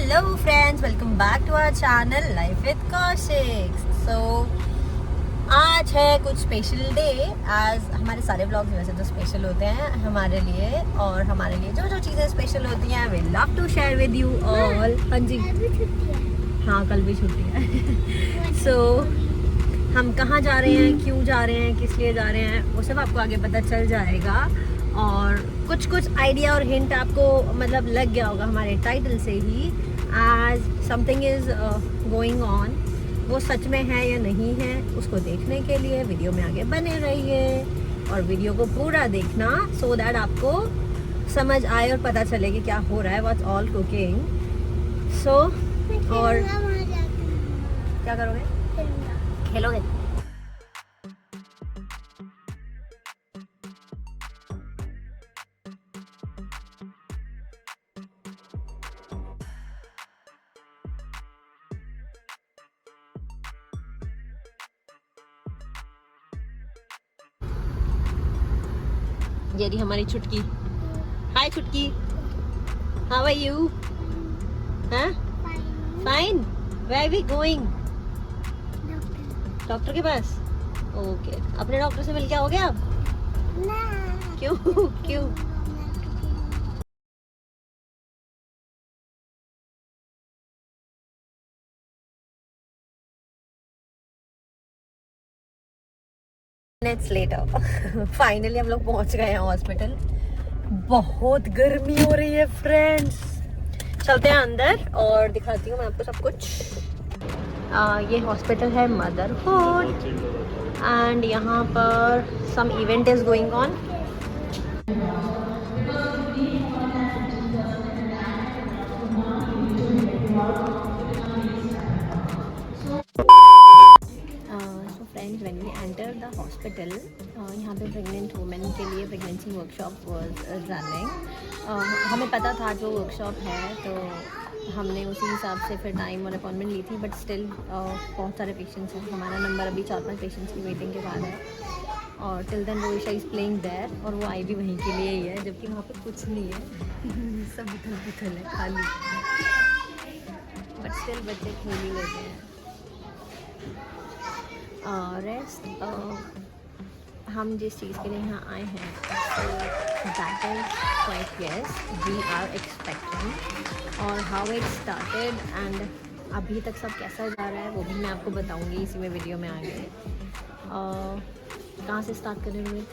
Hello friends, welcome back to our channel life with Kaushik. So आज है कुछ special day. आज हमारे सारे व्लॉग्स वैसे तो स्पेशल होते हैं हमारे लिए, और हमारे लिए जो जो चीज़ें स्पेशल होती हैं we love to share with you all. हाँ जी, हाँ कल भी छुट्टी है। सो हम कहाँ जा रहे हैं, क्यों जा रहे हैं, किस लिए जा रहे हैं, वो सब आपको आगे पता चल जाएगा। और कुछ आइडिया और हिंट आपको मतलब लग गया होगा हमारे टाइटल से ही। आज समथिंग इज़ गोइंग ऑन, वो सच में है या नहीं है, उसको देखने के लिए वीडियो में आगे बने रहिए और वीडियो को पूरा देखना सो दैट आपको समझ आए और पता चले कि क्या हो रहा है, व्हाट्स ऑल कुकिंग। सो और क्या करोगे, खेलोगे? ये रही हमारी छुटकी। हाय छुटकी, हाउ आर यू? हाँ fine. Where are we going? Doctor के पास। ओके, अपने डॉक्टर से मिल के आओगे आप? क्यों क्यों? मिनट्स लेटर फाइनली हम लोग पहुंच गए हैं हॉस्पिटल। बहुत गर्मी हो रही है फ्रेंड्स। चलते हैं अंदर और दिखाती हूँ मैं आपको सब कुछ। ये हॉस्पिटल है मदरहुड एंड यहाँ पर some event is going on. So friends, when we enter the hospital, यहाँ पे प्रेग्नेंट वुमेन के लिए प्रेगनेंसी वर्कशॉप वाज रनिंग। हमें पता था जो वर्कशॉप है, तो हमने उसी हिसाब से फिर टाइम और अपॉइंटमेंट ली थी। बट स्टिल बहुत सारे पेशेंट्स हैं। हमारा नंबर अभी 4-5 पेशेंट्स की वेटिंग के बाद है। और till then Roisha is playing there, और वो आई भी वहीं के लिए ही है, जबकि वहाँ पे कुछ नहीं है। सब उथल पुथल है, खाली। बट स्टिल बच्चे खेल ही लेते हैं। रेस्ट हम जिस चीज़ के लिए यहाँ आए हैं, that is quite yes we are expecting. और हाउ इट स्टार्टेड एंड अभी तक सब कैसा जा रहा है वो भी मैं आपको बताऊंगी इसी में वीडियो में आगे। कहाँ से स्टार्ट करें रोहित?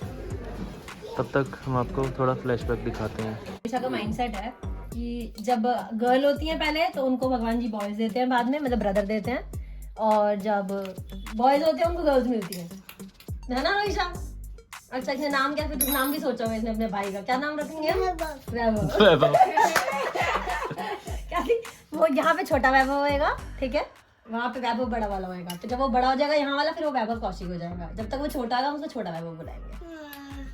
तब तक हम आपको थोड़ा फ्लैशबैक दिखाते हैं। रोइशा का माइंडसेट है कि जब गर्ल होती हैं पहले तो उनको भगवान जी बॉयज़ देते हैं, बाद में मतलब ब्रदर देते हैं, और जब बॉयज़ होते हैं उनको गर्ल्स मिलती हैं, है ना रोइशा? अच्छा, इसने नाम क्या, फिर तुम नाम भी सोचा हुआ इसने अपने भाई का, क्या नाम रखेंगे? वैभव। क्या थी? वो यहाँ पे छोटा वैभव होएगा, ठीक है, वहाँ पे वैभव बड़ा वाला होएगा। तो जब वो बड़ा हो जाएगा यहाँ वाला, फिर वो वैभव कौशिक हो जाएगा। जब तक वो छोटा होगा उसको छोटा वैभव बुलाएंगे,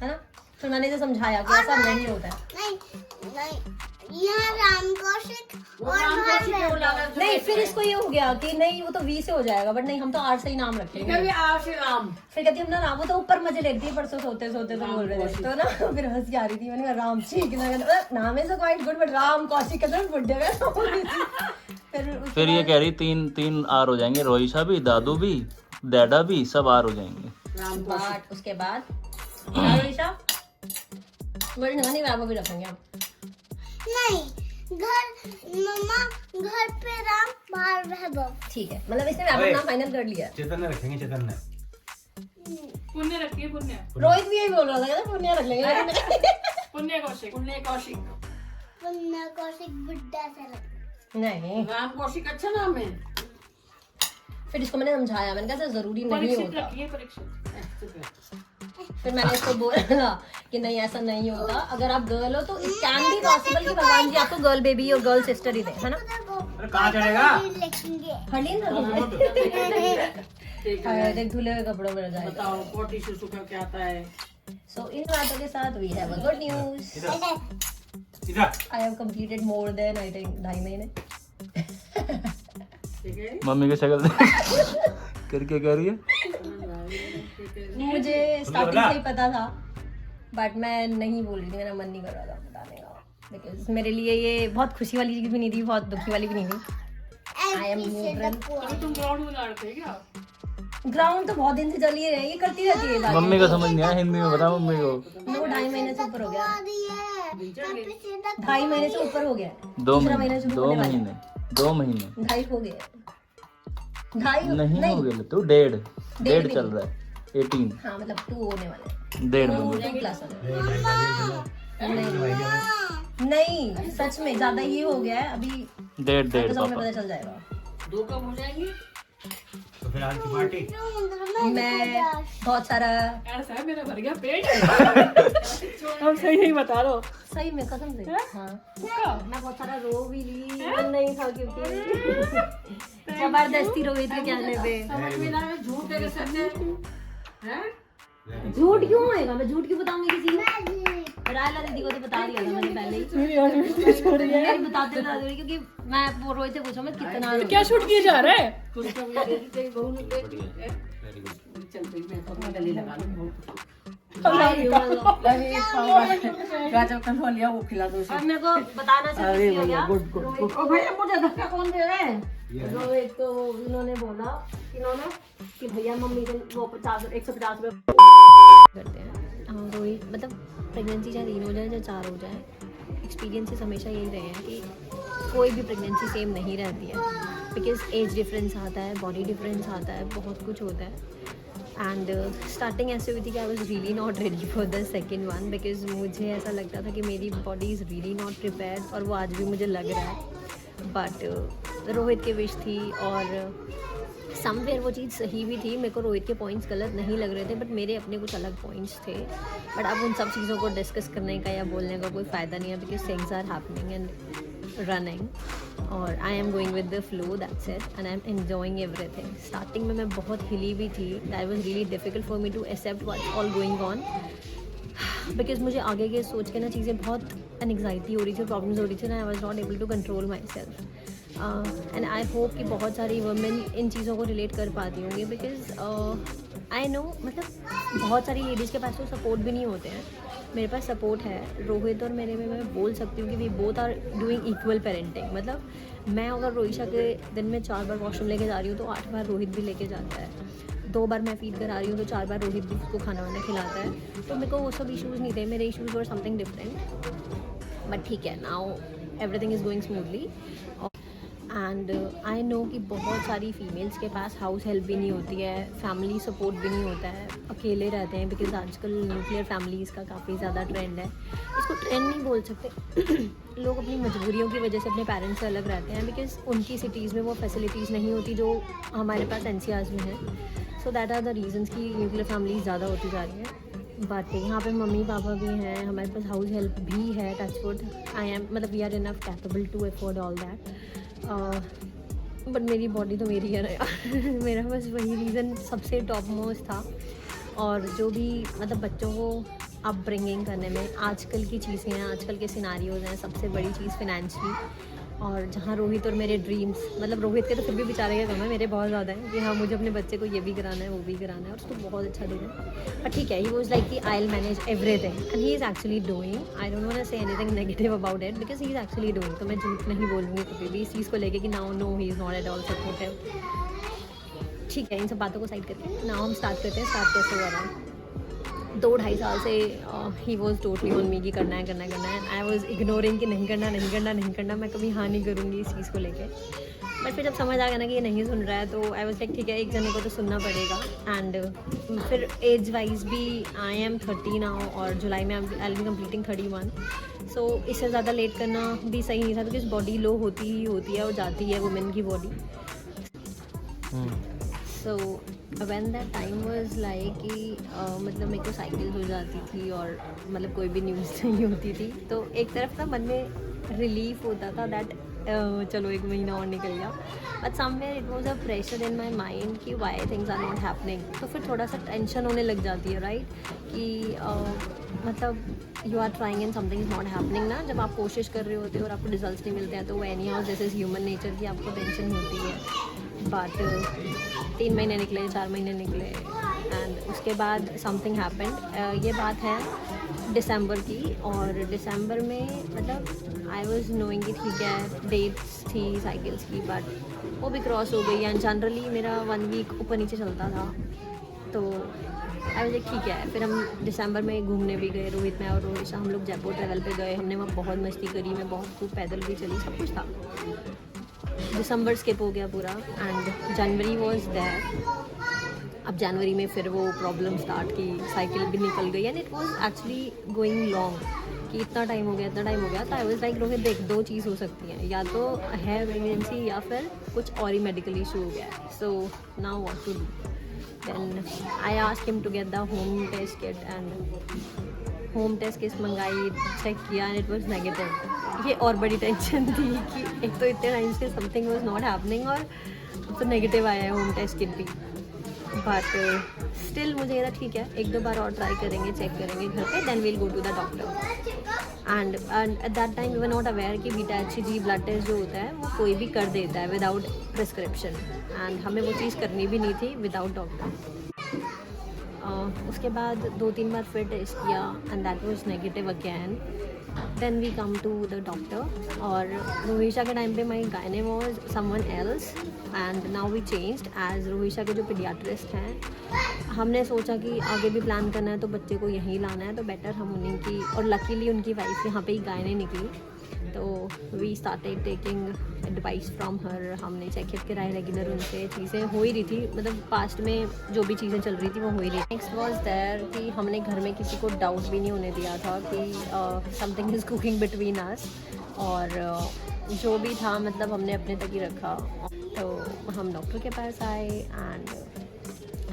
है ना? तो मैंने इसे समझाया कि ऐसा नहीं होता है। यहाँ राम कौशिक और नहीं, फिर इसको ये हो गया कि नहीं वो तो वी से हो जाएगा, बट नहीं हम तो आर से ही नाम रखेंगे। फिर कहती हम ना राम, वो तो ऊपर मजे लेती है, परसों सोते सोते तो बोल रहे थे तो ना, फिर हंसी आ रही थी। मैंने कहा राम ठीक ना, नाम is quite good but Ram Kaushik का तो बुड्ढे में। फिर ये कह रही तीन आर हो जाएंगे, रोइशा भी, दादू भी, डैडा भी, सब आर हो जाएंगे। बट उसके बाद रोइशा नहीं वैभव भी रखेंगे हम। नहीं, घर मम्मा, घर पे राम, बाहर वैभव। ठीक है, मतलब इसने वैभव नाम फाइनल कर लिया। चैतन्य रखेंगे, चैतन्य। पुण्य रखिए, पुण्य। रोहित भी यही बोल रहा था, कहता पुण्य रख लेंगे। पुण्य कौशिक, पुण्य कौशिक। पुण्य कौशिक बुड्ढा से रख। नहीं, राम कौशिक अच्छा नाम है। फिर इसको मैंने समझाया, मैंने कहा जरूरी नहीं होता। रखिए परीक्षित। फिर मैंने इसको बोला कि नहीं ऐसा नहीं होता, अगर आप गर्ल हो तो इट कैन बी पॉसिबल कि भगवान जी आपको गर्ल बेबी और गर्ल सिस्टर ही दे, है ना? कहाँ चढ़ेगा? हर्लीन देख धुले हुए कपड़ों में जाएगा। बताओ पोटी शिशु का क्या आता है? सो इन बातों के साथ we have a good news. I have completed more than I think 2.5 महीने। ठीक है, मम्मी की शक्ल करके कह रही है। मुझे स्टार्टिंग से ही पता था, बट मैं नहीं बोल रही थी, मेरा मन नहीं कर रहा था बताने का। बिकॉज मेरे लिए ये बहुत खुशी वाली चीज़ भी नहीं थी, बहुत दुखी वाली भी नहीं थी। I am neutral. अभी तुम ग्राउंड में लड़ते क्या? ग्राउंड तो बहुत दिन से चल ही रही है, ये करती रहती है। मम्मी को समझ नहीं आया, हिंदी में बता मम्मी को। 2-2.5 महीने से ऊपर हो गया, 2.5 महीने से ऊपर हो गया, 2 तीसरा महीना शुरू होने वाला है। महीने 2 महीने 2.5 हो गया, 2.5 नहीं हो गया तो 1.5 डेढ़ चल रहा है 18। हाँ मतलब 2 होने वाला है, 1.5 2 क्लास वाला नहीं, सच में ज्यादा ही हो गया है अभी। 1.5 तो सब में पापा। पता चल जाएगा। 2 कब हो जाएंगे? तो फिर आज की पार्टी मैं बहुत सारा, ऐसा है मेरा भर गया पेट। हम सही नहीं बता दो। सही में कसम से, हाँ मैं बहुत सारा रो भी ली, मन नहीं था क्योंकि जबरदस्ती रो गई थी कहने पे। समझ में ना आया, झूठ तेरे सच है। हैं? झूठ क्यों होएगा, मैं झूठ क्यों बताऊंगी किसी को? रायला दीदी को तो बता दिया था मैंने पहले ही, मेरी बताते था क्योंकि मैं वो रोए थे, पूछो मैं कितना क्या शूट किया जा रहा है? तुझको तेरी बहू ने चल भाई मैं तो अपना गले लगा लूं। गाजर का लिया वो खिला दो। और मेरे को बताना चाहिए हो गया। गुड। ओ भैया मुझे धक्का कौन दे रहा है? रोहित को इन्होंने बोला कि भैया मम्मी को वो 150 रुपये करते हैं। हाँ रोहित मतलब प्रेगनेंसी चाहे 3 हो जाए चाहे 4 हो जाए, एक्सपीरियंसेस हमेशा यही रहे हैं कि कोई भी प्रेगनेंसी सेम नहीं रहती है, बिकॉज एज डिफरेंस आता है, बॉडी डिफरेंस आता है, बहुत कुछ होता है। एंड स्टार्टिंग ऐसे हुई थी कि I was really not ready for the second one, because मुझे ऐसा लगता था कि मेरी body is really not prepared, और वो आज भी मुझे लग रहा है। बट रोहित की विश थी और समवेयर वो चीज़ सही भी थी। मेरे को रोहित के पॉइंट्स गलत नहीं लग रहे थे, बट मेरे अपने कुछ अलग पॉइंट्स थे। बट अब उन सब चीज़ों को डिस्कस करने का या बोलने का कोई फ़ायदा नहीं है, because things are happening and running, और I am going with the flow, that's it, and I am enjoying everything. Starting में मैं बहुत हिली भी थी, that was really difficult for me to accept what's all going on, because मुझे आगे के सोच के ना चीज़ें बहुत एंग्जाइटी हो रही थी, प्रॉब्लम्स हो रही थी ना, I was not able to control myself. And I hope कि बहुत सारी वुमेन इन चीज़ों को रिलेट कर पाती होंगी, बिकॉज आई नो मतलब बहुत सारी लेडीज़ के पास तो सपोर्ट भी नहीं होते हैं। मेरे पास सपोर्ट है, रोहित और मेरे में मैं बोल सकती हूँ कि we both are doing equal parenting. मतलब मैं अगर रोहिशा के दिन में 4 बार वॉशरूम लेके जा रही हूँ तो 8 बार रोहित भी लेके जाता है, 2 बार मैं फीड करा रही हूँ तो 4 बार रोहित भी उसको खाना वाना खिलाता है। तो मेरे को वो सब इश्यूज़ नहीं थे, मेरे issues were something different, but ठीक है, now everything is going smoothly. And I know कि बहुत सारी फीमेल्स के पास हाउस हेल्प भी नहीं होती है, फैमिली सपोर्ट भी नहीं होता है, अकेले रहते हैं, बिकॉज आजकल न्यूक्लियर फैमिलीज़ का काफ़ी ज़्यादा ट्रेंड है। इसको ट्रेंड नहीं बोल सकते लोग अपनी मजबूरियों की वजह से अपने पेरेंट्स से अलग रहते हैं, बिकॉज उनकी सिटीज़ में वो फैसिलिटीज़ नहीं होती जो हमारे पास NCRs में हैं। So that are the reasons कि न्यूक्लियर फैमिलीज ज़्यादा होती जा रही हैं। बट यहाँ पे मम्मी पापा भी हैं, हमारे पास हाउस हेल्प भी है, टच वुड, आई एम मतलब we are enough capable to afford all that. But मेरी बॉडी तो मेरी है ना यार मेरा बस वही रीज़न सबसे टॉप मोस्ट था। और जो भी मतलब बच्चों को अपब्रिंगिंग करने में आजकल की चीज़ें हैं, आजकल के सिनारियोज़ हैं, सबसे बड़ी चीज़ फिनेंशियली। और जहाँ रोहित और मेरे ड्रीम्स, मतलब रोहित के तो फिर भी बेचारे का कम है, मेरे बहुत ज़्यादा है कि हाँ मुझे अपने बच्चे को ये भी कराना है वो भी कराना है, और उसको बहुत अच्छा देना है। बट ठीक है, ही वाज लाइक कि I will manage everything and he is actually doing. I don't want to say anything negative about it, because he is actually doing. तो मैं झूठ नहीं बोलूँगी कभी भी इस चीज़ को लेके कि now no he is not at all supportive. ठीक है, इन सब बातों को साइड करके नाउ हम स्टार्ट करते हैं। स्टार्ट कैसे हुआ था? 2-2.5 साल से he was totally on me कि करना है करना है करना है। आई वॉज इग्नोरिंग कि नहीं करना नहीं करना नहीं करना, मैं कभी हाँ नहीं करूँगी इस चीज़ को लेके। बट फिर जब समझ आ गया ना कि ये नहीं सुन रहा है, तो आई वॉज लाइक ठीक है, एक जने को तो सुनना पड़ेगा। एंड फिर एज वाइज भी आई एम 30 नाउ, और जुलाई में आई विल बी कम्प्लीटिंग 31। सो इससे ज़्यादा लेट करना भी सही नहीं था, बिकॉज बॉडी लो होती ही होती है और जाती है वुमेन की body. So when that time was like कि मतलब मेरे को साइकिल हो जाती थी और मतलब कोई भी न्यूज़ नहीं होती थी, तो एक तरफ ना मन में रिलीफ होता था दैट चलो 1 महीना और निकल गया। But somewhere it was a pressure in my mind कि why things are not happening. तो फिर थोड़ा सा टेंशन होने लग जाती है, राइट? कि मतलब you are trying and something is not happening ना। जब आप कोशिश कर रहे होते हो और आपको रिजल्ट नहीं मिलते हैं, तो any how this is human nature की आपको टेंशन होती है। बट 3 महीने निकले, 4 महीने निकले, एंड उसके बाद समथिंग हैपेंड। ये बात है दिसंबर की, और दिसंबर में मतलब आई वॉज नोइंग कि ठीक है डेट्स थी साइकिल्स की, बट वो भी क्रॉस हो गई एंड जनरली मेरा 1 वीक ऊपर नीचे चलता था। तो आई वाज लाइक ठीक है। फिर हम दिसंबर में घूमने भी गए, रोहित मैं और रोहित हम लोग जयपुर ट्रैवल पे गए। हमने वहाँ बहुत मस्ती करी, मैं बहुत खूब पैदल भी चली, सब कुछ था। दिसंबर स्किप हो गया पूरा एंड जनवरी वॉज देयर। अब जनवरी में फिर वो प्रॉब्लम स्टार्ट की, साइकिल भी निकल गई and it was actually going long कि इतना टाइम हो गया। तो आई वाज लाइक रोहित देख, 2 चीज़ हो सकती हैं, या तो है प्रेगनेंसी या फिर कुछ और ही मेडिकल इशू हो गया है। So now what to do. Then I asked him to get the home test kit and home test kit मंगाई, चेक किया एंड इट वाज नेगेटिव। ये और बड़ी टेंशन थी कि एक तो इतने टाइम से समथिंग वाज नॉट हैपनिंग और तो नेगेटिव आया है होम टेस्ट किट भी। बट स्टिल मुझे लगा ठीक है, 1-2 बार और ट्राई करेंगे, चेक करेंगे घर पे, then we'll go to the doctor. And at that time we were not aware कि बीटा HCG ब्लड टेस्ट जो होता है वो कोई भी कर देता है विदाउट प्रिस्क्रिप्शन, एंड हमें वो चीज़ करनी भी नहीं थी विदाउट डॉक्टर। उसके बाद 2-3 बार फिर टेस्ट किया and that was negative again. Then we come to the doctor, और रोहिशा के टाइम पे my gynae was someone else and now we changed as Rohisha के जो पीडियाट्रिस्ट हैं। हमने सोचा कि आगे भी प्लान करना है तो बच्चे को यहीं लाना है, तो बेटर हम उन्हीं की, और लकीली उनकी वाइफ यहाँ पे ही गायने निकली, तो we started taking advice from her. हमने चेकअप कराए रेगुलर, उनसे चीज़ें हो ही रही थी, मतलब पास्ट में जो भी चीज़ें चल रही थी वो हो ही रही थी। नेक्स्ट वॉज देयर कि हमने घर में किसी को डाउट भी नहीं होने दिया था कि something is cooking between us, और जो भी था मतलब हमने अपने तक ही रखा। तो हम डॉक्टर के पास आए एंड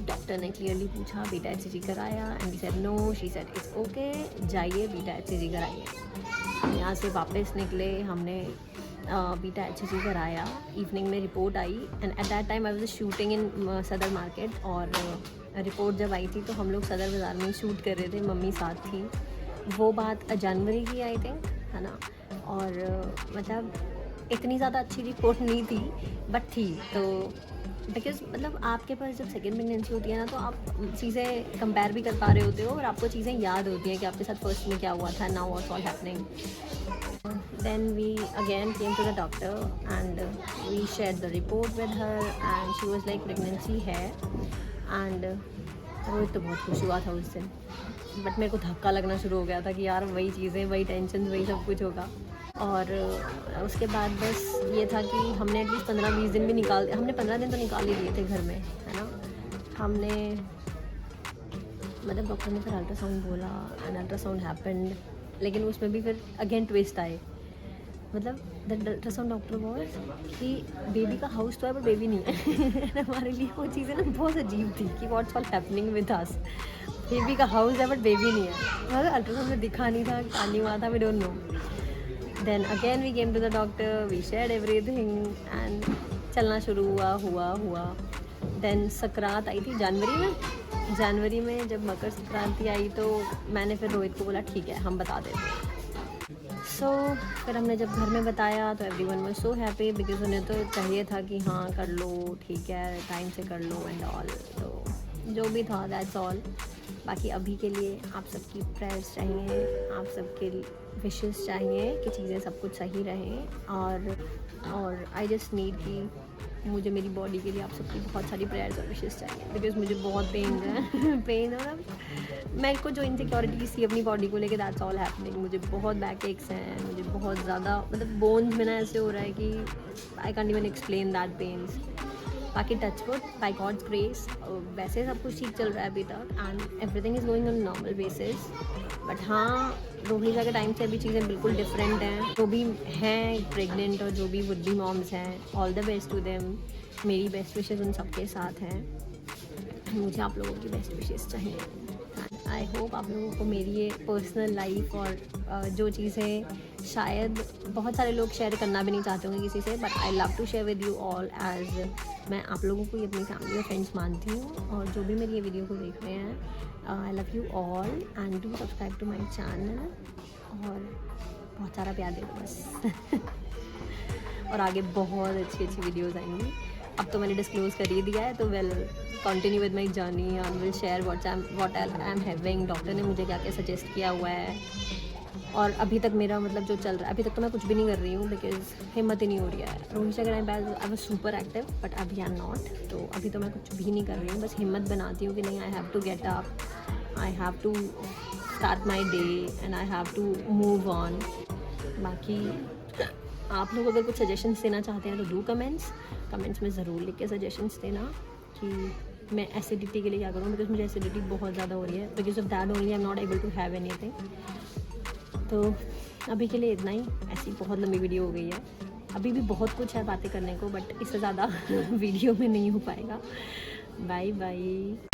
डॉक्टर ने क्लियरली पूछा बीटा HCG कराया, and we said no, she said it's okay, जाइए बीटा HCG कराइए। यहाँ से वापस निकले, हमने बीटा HCG कराया, इवनिंग में रिपोर्ट आई and at that time I was shooting in Sadar market, और रिपोर्ट जब आई थी तो हम लोग सदर बाज़ार में शूट कर रहे थे, मम्मी साथ थी। वो बात जनवरी की आई थिंक, है ना, और मतलब इतनी ज़्यादा अच्छी रिपोर्ट नहीं थी बट थी। तो बिकॉज मतलब आपके पास जब सेकेंड प्रेगनेंसी होती है ना, तो आप चीज़ें कंपेयर भी कर पा रहे होते हो और आपको चीज़ें याद होती हैं कि आपके साथ फर्स्ट में क्या हुआ था, now what's all happening. Then we again came to the doctor and we shared the report with her and she was like pregnancy है, and रोहित तो बहुत खुश हुआ था उस दिन, बट मेरे को धक्का लगना शुरू हो गया था कि यार वही चीज़ें, वही टेंशन, वही सब कुछ होगा। और उसके बाद बस ये था कि हमने एटलीस्ट 15-20 दिन भी हमने 15 दिन तो निकाल ही लिए थे घर में, है ना। हमने मतलब डॉक्टर ने फिर अल्ट्रासाउंड बोला एंड अल्ट्रासाउंड हैपेंड, लेकिन उसमें भी फिर अगेन ट्विस्ट आए। मतलब द अल्ट्रासाउंड डॉक्टर वॉज कि बेबी का हाउस तो है बट बेबी नहीं है। हमारे लिए वो चीज़ें ना बहुत अजीब थी कि what's all happening with us, baby का हाउस है बट बेबी नहीं है। मतलब अल्ट्रासाउंड में दिखा नहीं था, क्या नहीं हुआ था, we don't know. Then again we came to the doctor, we shared everything and चलना शुरू हुआ। देन सकरात आई थी जनवरी में जब मकर संक्रांति आई तो मैंने फिर रोहित को बोला ठीक है हम बता देते हैं। सो फिर हमने जब घर में बताया तो everyone was so happy, because उन्हें तो चाहिए था कि हाँ कर लो, ठीक है टाइम से कर लो एंड ऑल। तो जो भी था दैट्स ऑल। बाकी अभी के लिए आप सबकी प्रेयर्स चाहिए, आप सबके विशेस चाहिए कि चीज़ें सब कुछ सही रहें, और आई जस्ट नीड कि मुझे मेरी बॉडी के लिए आप सबकी बहुत सारी प्रेयर्स और विशेस चाहिए, बिकॉज मुझे बहुत पेन है पेन और मेरे को जो इनसिक्योरिटीज़ थी अपनी बॉडी को लेके दैट्स ऑल हैपनिंग। मुझे बहुत बैक एक्स हैं, मुझे बहुत ज़्यादा मतलब बोन्स में ना ऐसे हो रहा है कि I can't even explain that pains. बाकी touch wood by God's grace वैसे सब कुछ ठीक चल रहा है अभी तक and everything is going on normal basis. But हाँ, रोहिला के टाइम से अभी चीज़ें बिल्कुल डिफरेंट हैं। जो भी हैं प्रेग्नेंट और जो भी वुड बी मॉम्स हैं, all the best to them. मेरी बेस्ट विशेज़ उन सबके साथ हैं, मुझे आप लोगों की बेस्ट विशेज़ चाहिए। आई होप आप लोगों को मेरी ये पर्सनल लाइफ और जो चीज़ें शायद बहुत सारे लोग शेयर करना भी नहीं चाहते होंगे किसी से, but I love to share with you all as मैं आप लोगों को ही अपनी फैमिली और फ्रेंड्स मानती हूँ। और जो भी मेरी ये वीडियो को देख रहे हैं, I love you all and do subscribe to my channel और बहुत सारा प्यार दे दो बस। और आगे बहुत अच्छी वीडियोज़ आएंगी। अब तो मैंने डिस्क्लोज कर ही दिया है, तो well continue with my journey और will share what I am having. Doctor ने मुझे क्या क्या सजेस्ट किया हुआ है, और अभी तक मेरा मतलब जो चल रहा है, अभी तक तो मैं कुछ भी नहीं कर रही हूँ बिकॉज हिम्मत ही नहीं हो रही है। रोहित अगर I was super active but अभी आई एम नॉट, तो अभी तो मैं कुछ भी नहीं कर रही हूँ, बस हिम्मत बनाती हूँ कि नहीं, I have to get up, I have to start my day and I have to move on. बाकी आप लोग अगर कुछ सजेशंस देना चाहते हैं तो डू कमेंट्स में ज़रूर लिख के सजेशंस देना कि मैं एसिडिटी के लिए क्या करूँ, बिकॉज मुझे एसिडिटी बहुत ज़्यादा हो रही है, because of that only I am not able to have anything. तो अभी के लिए इतना ही, ऐसी बहुत लंबी वीडियो हो गई है, अभी भी बहुत कुछ है बातें करने को, बट इससे ज़्यादा वीडियो में नहीं हो पाएगा। Bye bye.